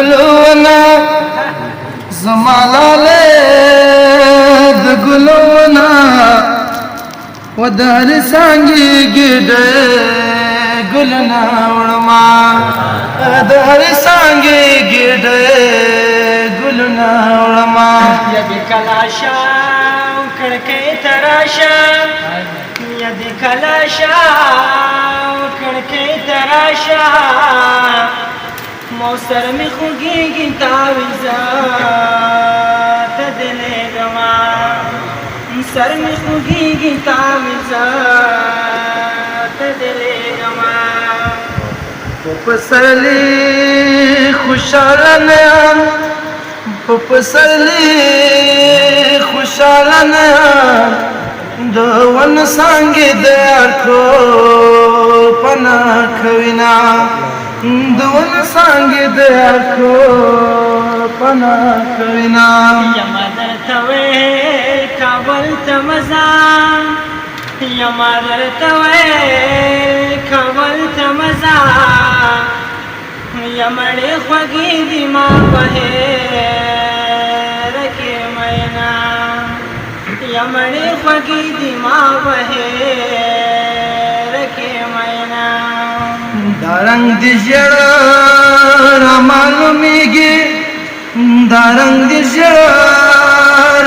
ګلونه زما لاله د ګلونه و د هر څانګې ګډه ګلونه وړما د هر څانګې ګډه ګلونه وړما یدې کلاشه کړکۍ ته راشه یدې کلاشه کړکۍ ته راشه موسر مې خوږېږي تاویزه ته دې لېږمه سر مې خوږېږي تاویزه ته دې لېږمه په پسرلي خوشحاله نه یم په پسرلي خوشحاله نه یم د ون څانګې د یار کور پناه کوینه د ون څانګې د یار کور پناه کوینه یما درته ویل کابل ته مزه یما درته ویل کابل ته مزه یمړې خوږې دي ما په هېره کې مینا یمړې خوږې دي ما په هېره کې مینا دا رنګ د ژړ رامعلومېږي دا رنګ د ژړ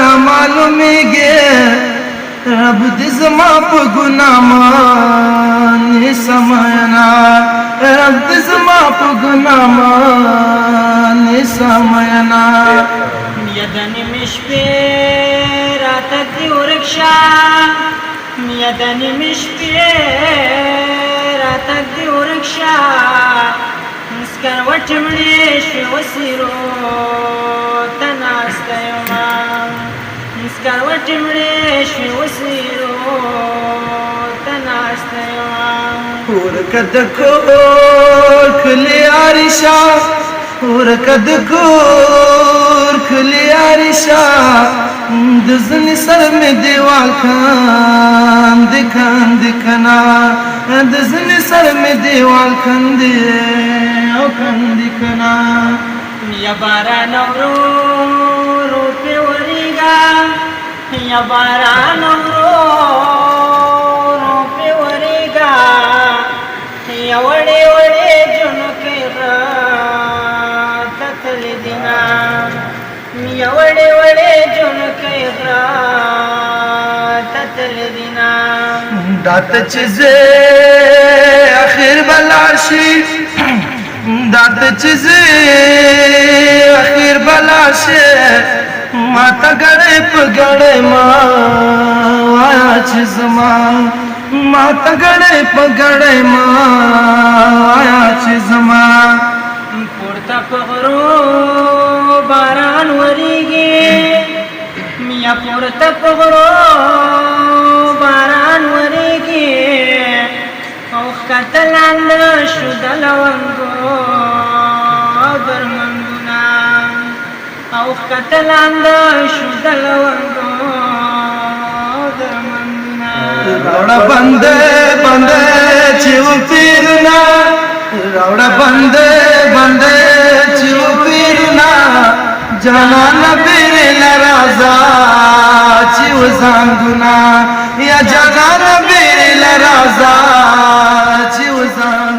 رامعلومېږي رب دې زما په ګناه باندې سماینا رب دې زما په ګناه باندې سماینا یدن مې شپې راته دې ورک شه یدن مې شپې راته دې ورک شه سکروټ مړې شوې وسیرو ته ناسته یمه سکروټ مړې شوې وسیرو ته ناسته یمه ورکه د کور کلی عریشا ورکه د کور کلی عریشا د ځنې سر مې دیوال کاندې کاندې کنا د ځنې سر مې دیوال کاندې او کاندې کنا یا باران ورو رو پې ورېږه یا باران ورو رو پې ورېږه یا وړې وړې جنکۍ راته تللې دینه یا وړې وړې جنکۍ راته تللې دینه دا ته چې زه اخر به لاړ شي دا ته چې زه اخر به لاړ شي ما ته ګړی په ګړی ما وایا چې زما ما ته ګړی په ګړی ما وایا چې زما پورته په غرو باران ورېږي یا پورته په غرو باران ورېږي او ښکته لاندې شو د لونګو برمندونه او ښکته لاندې شو د لونګو برمندونه راوړه بنده بنده چې و پیرونه راوړه بنده بنده چې و پیرونه جانانه بیرله راځه چې و زنګونه یا جانانه بیرله راځه چې و زنګونه